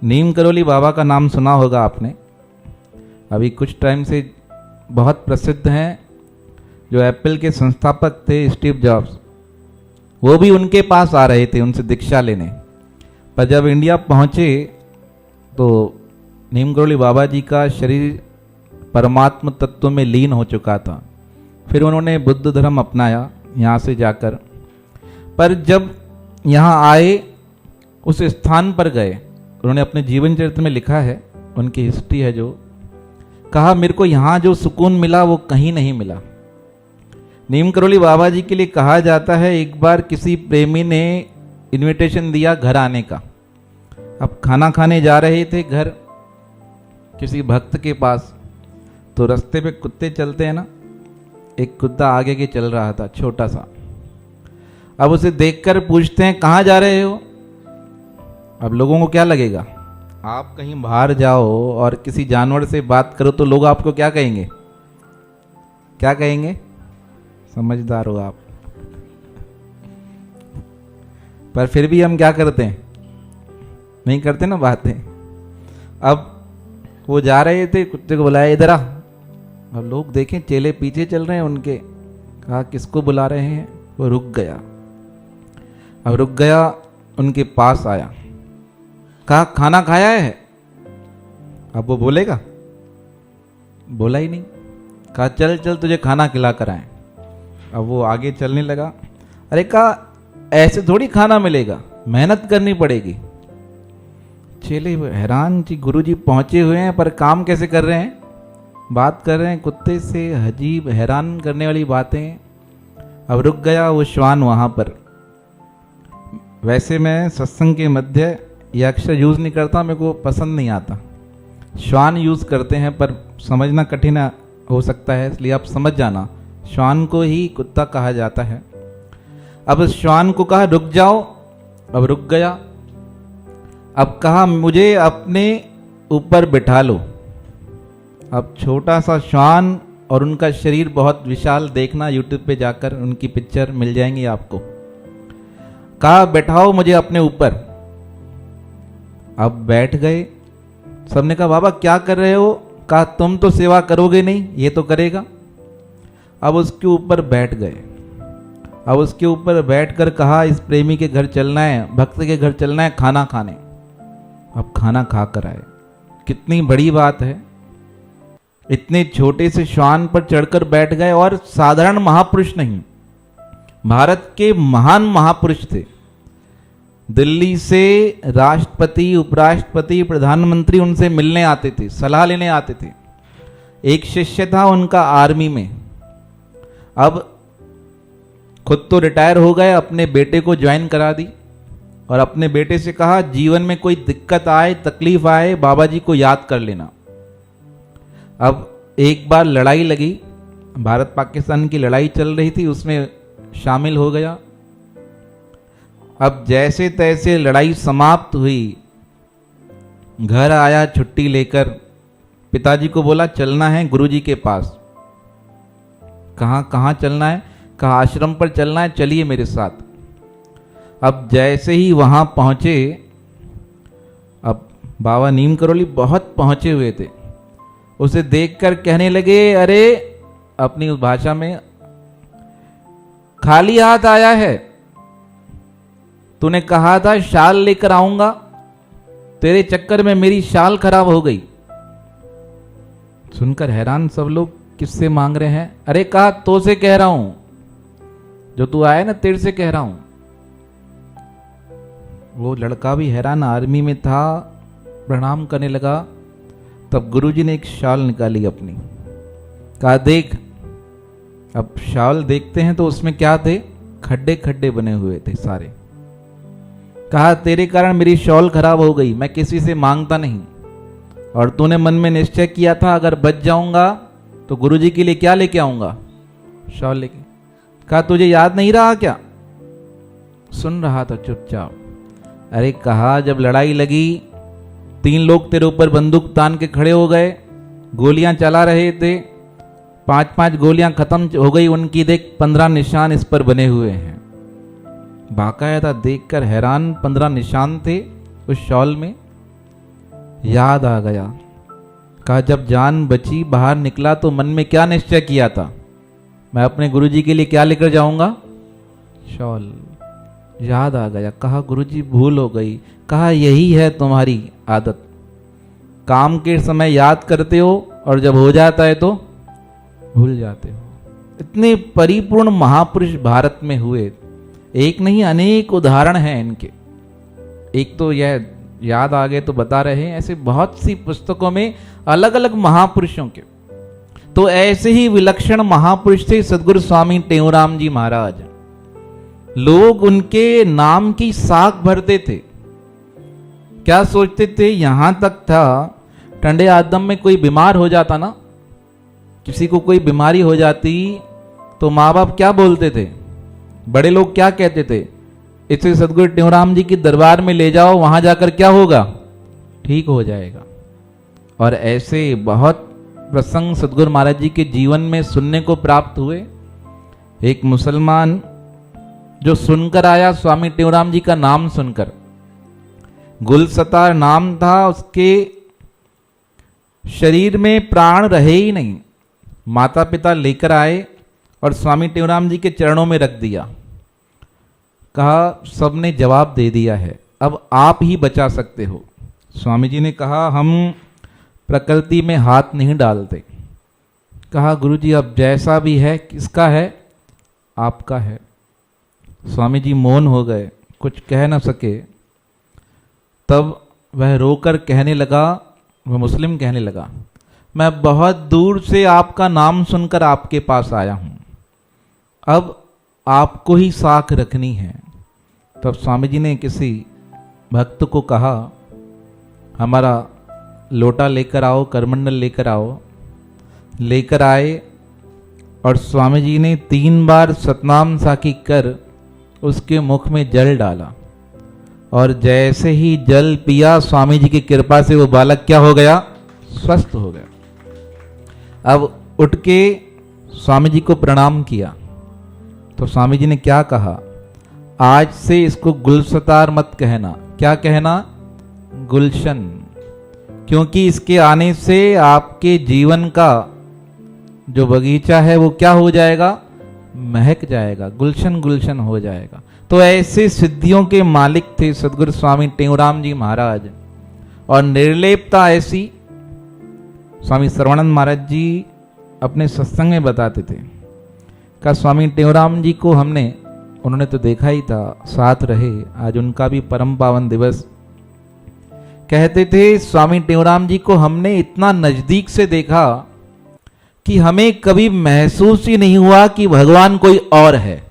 नीम करोली बाबा का नाम सुना होगा आपने। अभी कुछ टाइम से बहुत प्रसिद्ध हैं। जो एप्पल के संस्थापक थे स्टीव जॉब्स, वो भी उनके पास आ रहे थे उनसे दीक्षा लेने। पर जब इंडिया पहुंचे तो नीम करोली बाबा जी का शरीर परमात्म तत्व में लीन हो चुका था। फिर उन्होंने बुद्ध धर्म अपनाया यहाँ से जाकर। पर जब यहाँ आए, उस स्थान पर गए, उन्होंने अपने जीवन चरित्र में लिखा है, उनकी हिस्ट्री है, जो कहा मेरे को यहाँ जो सुकून मिला वो कहीं नहीं मिला। नीम करोली बाबा जी के लिए कहा जाता है एक बार किसी प्रेमी ने इनविटेशन दिया घर आने का। अब खाना खाने जा रहे थे घर किसी भक्त के पास, तो रास्ते पे कुत्ते चलते हैं ना, एक कुत्ता आगे के चल रहा था छोटा सा। अब उसे देखकर पूछते हैं कहाँ जा रहे हो। अब लोगों को क्या लगेगा, आप कहीं बाहर जाओ और किसी जानवर से बात करो तो लोग आपको क्या कहेंगे, क्या कहेंगे? समझदार हो आप। पर फिर भी हम क्या करते हैं, नहीं करते ना बातें। अब वो जा रहे थे, कुत्ते को बुलाया इधर आ। अब लोग देखें चेले पीछे चल रहे हैं उनके, कहा किसको बुला रहे हैं। वो रुक गया। अब रुक गया, उनके पास आया, कहा खाना खाया है। अब वो बोलेगा, बोला ही नहीं। कहा चल चल तुझे खाना खिला कर आए। अब वो आगे चलने लगा। अरे कहा ऐसे थोड़ी खाना मिलेगा, मेहनत करनी पड़ेगी। चेले हैरान जी, गुरुजी पहुंचे हुए हैं पर काम कैसे कर रहे हैं, बात कर रहे हैं कुत्ते से, अजीब हैरान करने वाली बातें। अब रुक गया वो श्वान वहां पर। वैसे मैं सत्संग के मध्य यह अक्षर यूज नहीं करता, मेरे को पसंद नहीं आता। श्वान यूज करते हैं पर समझना कठिन हो सकता है, इसलिए आप समझ जाना, श्वान को ही कुत्ता कहा जाता है। अब श्वान को कहा रुक जाओ। अब रुक गया। अब कहा मुझे अपने ऊपर बिठा लो। अब छोटा सा श्वान और उनका शरीर बहुत विशाल, देखना यूट्यूब पे जाकर उनकी पिक्चर मिल जाएंगी आपको। कहा बैठाओ मुझे अपने ऊपर। अब बैठ गए। सबने कहा बाबा क्या कर रहे हो। कहा तुम तो सेवा करोगे नहीं, ये तो करेगा। अब उसके ऊपर बैठ गए। अब उसके ऊपर बैठकर कहा इस प्रेमी के घर चलना है, भक्त के घर चलना है खाना खाने। अब खाना खा कर आए। कितनी बड़ी बात है, इतने छोटे से श्वान पर चढ़कर बैठ गए। और साधारण महापुरुष नहीं, भारत के महान महापुरुष थे। दिल्ली से राष्ट्रपति, उपराष्ट्रपति, प्रधानमंत्री उनसे मिलने आते थे, सलाह लेने आते थे। एक शिष्य था उनका आर्मी में। अब खुद तो रिटायर हो गए, अपने बेटे को ज्वाइन करा दी और अपने बेटे से कहा जीवन में कोई दिक्कत आए, तकलीफ आए, बाबा जी को याद कर लेना। अब एक बार लड़ाई लगी, भारत पाकिस्तान की लड़ाई चल रही थी, उसमें शामिल हो गया। अब जैसे तैसे लड़ाई समाप्त हुई, घर आया छुट्टी लेकर, पिताजी को बोला चलना है गुरुजी के पास। कहाँ चलना है। कहा आश्रम पर चलना है, चलिए मेरे साथ। अब जैसे ही वहां पहुंचे, अब बाबा नीम करोली बहुत पहुंचे हुए थे, उसे देखकर कहने लगे अरे, अपनी उस भाषा में, खाली हाथ आया है, तूने कहा था शाल लेकर आऊंगा, तेरे चक्कर में मेरी शाल खराब हो गई। सुनकर हैरान सब लोग, किससे मांग रहे हैं। अरे कहा तो से कह रहा हूं, जो तू आया ना तेरे से कह रहा हूं। वो लड़का भी हैरान, आर्मी में था, प्रणाम करने लगा। तब गुरुजी ने एक शाल निकाली अपनी, कहा देख। अब शाल देखते हैं तो उसमें क्या थे, खड्डे खड्डे बने हुए थे सारे। कहा तेरे कारण मेरी शॉल खराब हो गई, मैं किसी से मांगता नहीं, और तूने मन में निश्चय किया था अगर बच जाऊंगा तो गुरुजी के लिए क्या लेके आऊंगा, शॉल लेके। कहा तुझे याद नहीं रहा क्या। सुन रहा था चुपचाप। अरे कहा जब लड़ाई लगी, 3 लोग तेरे ऊपर बंदूक तान के खड़े हो गए, गोलियां चला रहे थे, 5-5 गोलियां खत्म हो गई उनकी, देख 15 निशान इस पर बने हुए हैं। बाकायदा देखकर हैरान, 15 निशान थे उस शॉल में। याद आ गया। कहा जब जान बची बाहर निकला तो मन में क्या निश्चय किया था, मैं अपने गुरुजी के लिए क्या लेकर जाऊंगा, शॉल। याद आ गया। कहा गुरुजी भूल हो गई। कहा यही है तुम्हारी आदत, काम के समय याद करते हो और जब हो जाता है तो भूल जाते हो। इतने परिपूर्ण महापुरुष भारत में हुए, एक नहीं अनेक उदाहरण हैं इनके। एक तो यह याद आ गए तो बता रहे हैं, ऐसे बहुत सी पुस्तकों में अलग अलग महापुरुषों के। तो ऐसे ही विलक्षण महापुरुष थे सदगुरु स्वामी टेऊराम जी महाराज। लोग उनके नाम की साख भरते थे। क्या सोचते थे, यहां तक था टंडे आदम में कोई बीमार हो जाता ना, किसी को कोई बीमारी हो जाती तो माँ बाप क्या बोलते थे, बड़े लोग क्या कहते थे, इसे सदगुरु टेऊराम जी के दरबार में ले जाओ, वहां जाकर क्या होगा, ठीक हो जाएगा। और ऐसे बहुत प्रसंग सदगुरु महाराज जी के जीवन में सुनने को प्राप्त हुए। एक मुसलमान जो सुनकर आया स्वामी टेऊराम जी का नाम सुनकर, गुलसतार नाम था, उसके शरीर में प्राण रहे ही नहीं। माता पिता लेकर आए और स्वामी टेऊराम जी के चरणों में रख दिया। कहा सबने जवाब दे दिया है, अब आप ही बचा सकते हो। स्वामी जी ने कहा हम प्रकृति में हाथ नहीं डालते। कहा गुरुजी अब जैसा भी है, किसका है, आपका है। स्वामी जी मौन हो गए, कुछ कह न सके। तब वह रोकर कहने लगा, वह मुस्लिम कहने लगा, मैं बहुत दूर से आपका नाम सुनकर आपके पास आया हूं, अब आपको ही साख रखनी है। तब स्वामी जी ने किसी भक्त को कहा हमारा लोटा लेकर आओ, करमंडल लेकर आओ। लेकर आए और स्वामी जी ने 3 बार सतनाम साखी कर उसके मुख में जल डाला और जैसे ही जल पिया स्वामी जी की कृपा से वो बालक क्या हो गया, स्वस्थ हो गया। अब उठ के स्वामी जी को प्रणाम किया तो स्वामी जी ने क्या कहा, आज से इसको गुलसतार मत कहना। क्या कहना, गुलशन, क्योंकि इसके आने से आपके जीवन का जो बगीचा है वो क्या हो जाएगा, महक जाएगा, गुलशन गुलशन हो जाएगा। तो ऐसे सिद्धियों के मालिक थे सदगुरु स्वामी टेऊराम जी महाराज। और निर्लेपता ऐसी, स्वामी सर्वानंद महाराज जी अपने सत्संग में बताते थे। का स्वामी टेऊराम जी को हमने, उन्होंने तो देखा ही था, साथ रहे, आज उनका भी परम पावन दिवस। कहते थे स्वामी टेऊराम जी को हमने इतना नजदीक से देखा कि हमें कभी महसूस ही नहीं हुआ कि भगवान कोई और है।